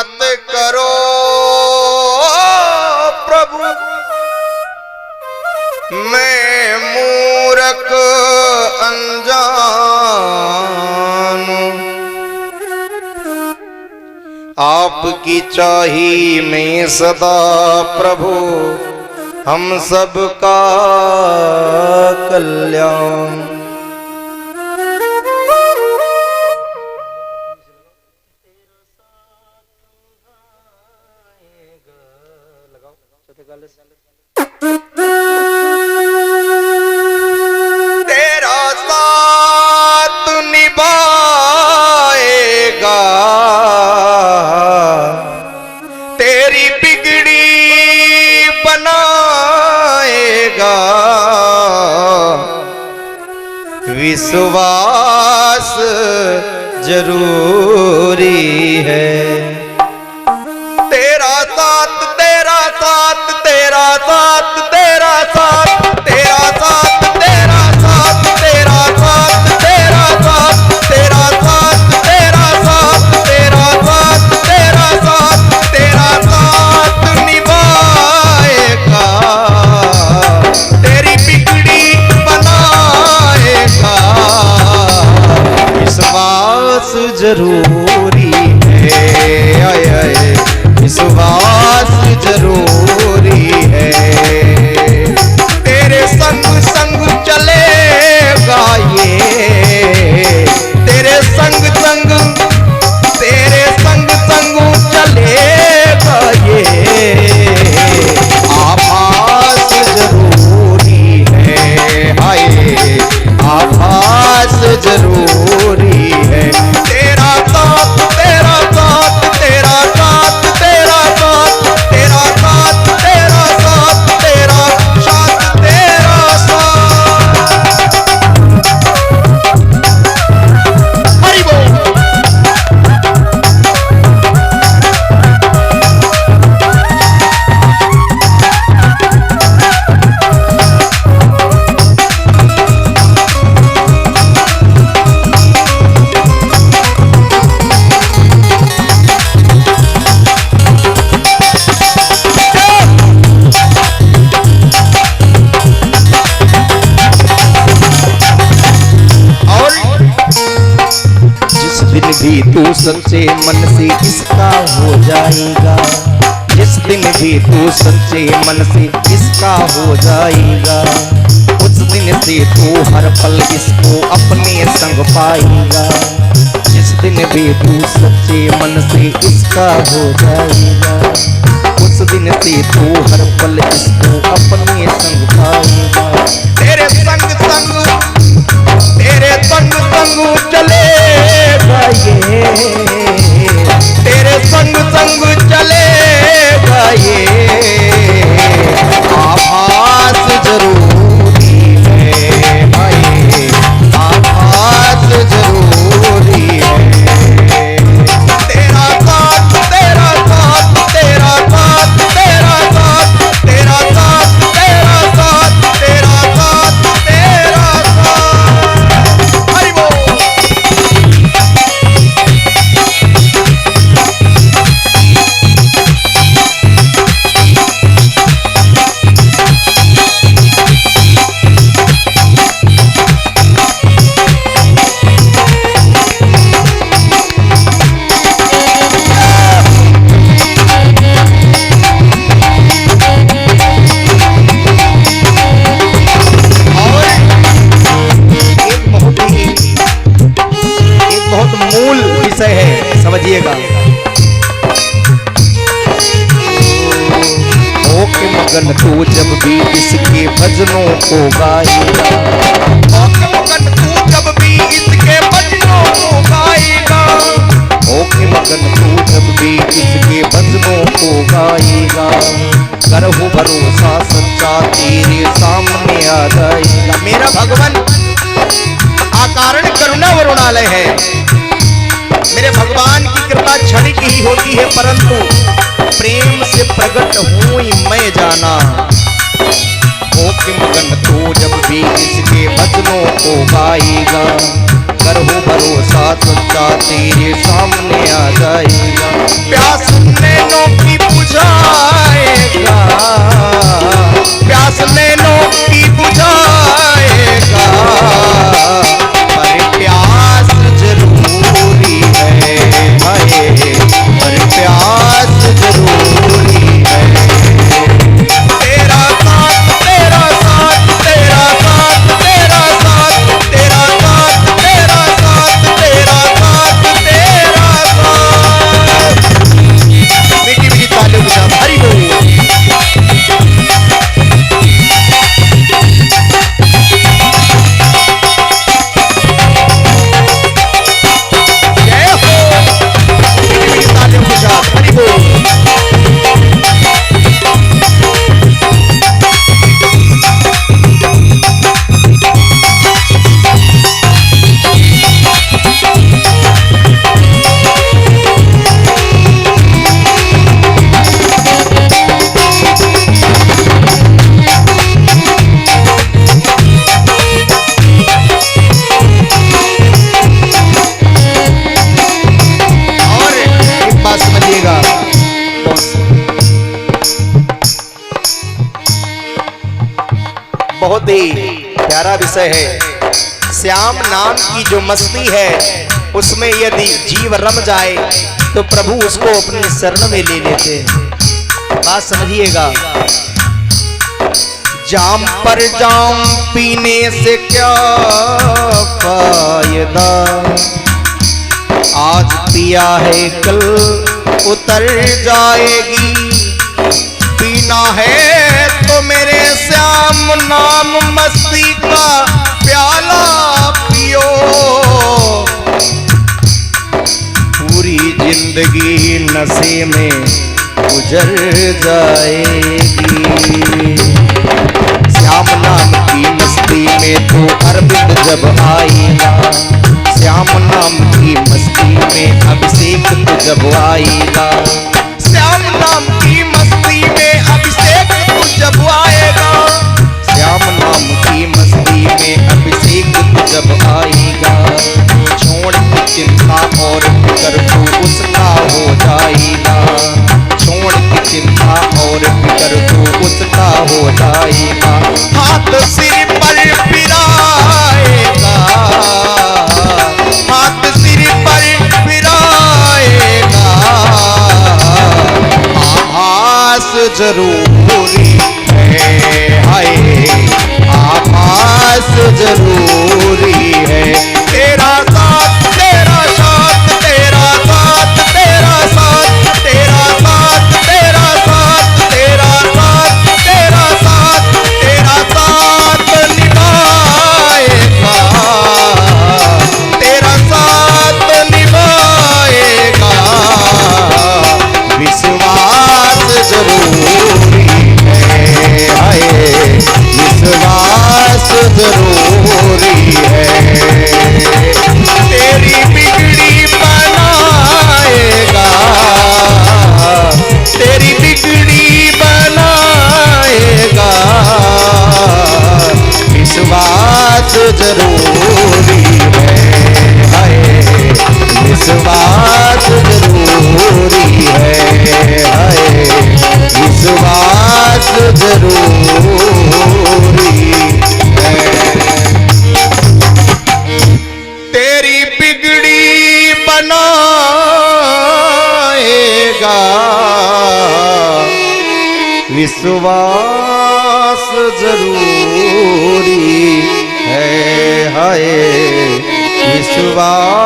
मत करो प्रभु, मैं मूर्ख अनजान, आपकी चाही में सदा प्रभु हम सबका कल्याण। तेरा साथ निभाएगा, तेरी बिगड़ी बनाएगा, विश्वास जरूरी है। तेरा साथ, तेरा साथ, तेरा साथ, तेरा साथ, तेरा साथ, तेरा साथ, तेरा साथ, तेरा साथ, तेरा साथ, तेरा साथ, तेरा साथ, तेरा साथ, तेरा साथ निभाएगा, तेरी बिगड़ी बनाएगा, विश्वास जरूरी है, आए आए विश्वास जरूरी है। तेरे संग संग चलेगा ये, तेरे संग संग, तेरे संग संग चलेगा ये, आभास जरूरी है, हाय आभास जरूरी है। तेरा साथ, तेरा साथ, तेरा साथ, तेरा साथ, तेरा साथ, तेरा साथ, तेरा साथ, तेरा साथ। हरि बोल। भी तू सच्चे मन से इसका हो जाएगा, जिस दिन भी तू सच्चे मन से इसका हो जाएगा, उस दिन से तू हर पल इसको अपने संग पाएगा। जिस दिन भी तू सच्चे मन से इसका हो जाएगा, उस दिन से तू हर पल इसको अपने संग पाएगा। तेरे संग संग, तेरे संग संग चलेगा ये, तेरे संग संग चलेगा ये, आभास जरूरी है, भाई आभास जरूरी है। तेरा साथ, तेरा साथ, तेरा साथ, तेरा साथ, तेरा साथ, तेरा साथ, तेरा साथ, तेरा साथ। हरि बोल। समझिएगा, होके मगन तू जब भी इसके भजनों को गाएगा, होके मगन तू जब भी इसके भजनों को गाएगा, होके मगन तू जब भी इसके भजनों को गाएगा, करहु भरोसा सच्चा तेरे सामने आ जाएगा। मेरा भगवान अकारण करुणा वरुणालय है, मेरे भगवान की कृपा क्षणिक ही होती है, परंतु प्रेम से प्रकट हूं मैं जाना। होके मगन तू जब भी इसके भजनों को गाएगा, करहु भरोसा सच्चा तेरे सामने आ जाएगा। प्यास नैनों की बुझाएगा, प्यास नैनों की बुझाएगा, पर प्यास जरूरी है, हाय पर प्यास जरूरी है। तेरा साथ तेरा साथ तेरा साथ तेरा साथ तेरा साथ तेरा साथ तेरा साथ तेरा साथ। मीठी मीठी तालियों के साथ हरि बोल। जय हो। मीठी मीठी तालियों के साथ हरि बोल। बहुत ही प्यारा विषय है। श्याम नाम की जो मस्ती है उसमें यदि जीव रम जाए तो प्रभु उसको अपनी शरण में ले लेते हैं। बात समझिएगा। जाम पर जाम पीने से क्या फायदा, आज पिया है कल उतर जाएगी। पीना है तो मेरे श्याम नाम मस्ती का प्याला पियो, पूरी जिंदगी नशे में गुजर जाएगी। श्याम नाम की मस्ती में तो अरविंद जब आएगा, श्याम नाम की मस्ती में अभिषेक तो जब आएगा। श्याम नाम की मस्ती में अभिषेक तो जब आएगा, श्याम नाम की मस्ती में अभिषेक तो जब आएगा। छोड़ की चिंता और फिकर तो उसका हो जाएगा, छोड़ की चिंता और फिकर तो उसका हो जाएगा। हाथ सिर पर फिराएगा, हाथ सिर पर फिराएगा। आभास जरूरी है, हाय आभास जरूरी है। तेरा साथ तेरा साथ तेरा साथ तेरा साथ तेरा साथ तेरा साथ तेरा साथ तेरा साथ तेरा साथ निभाएगा, तेरा साथ निभाएगा। विश्वास जरूरी है, हाय विश्वास जरूरी है। तेरी बिगड़ी बनाएगा, तेरी बिगड़ी बनाएगा। विश्वास जरूरी है, हाय विश्वास जरूरी है, हाय विश्वास जरूरी है। तेरी बिगड़ी बनाएगा, विश्वास जरूरी है, हाय विश्वास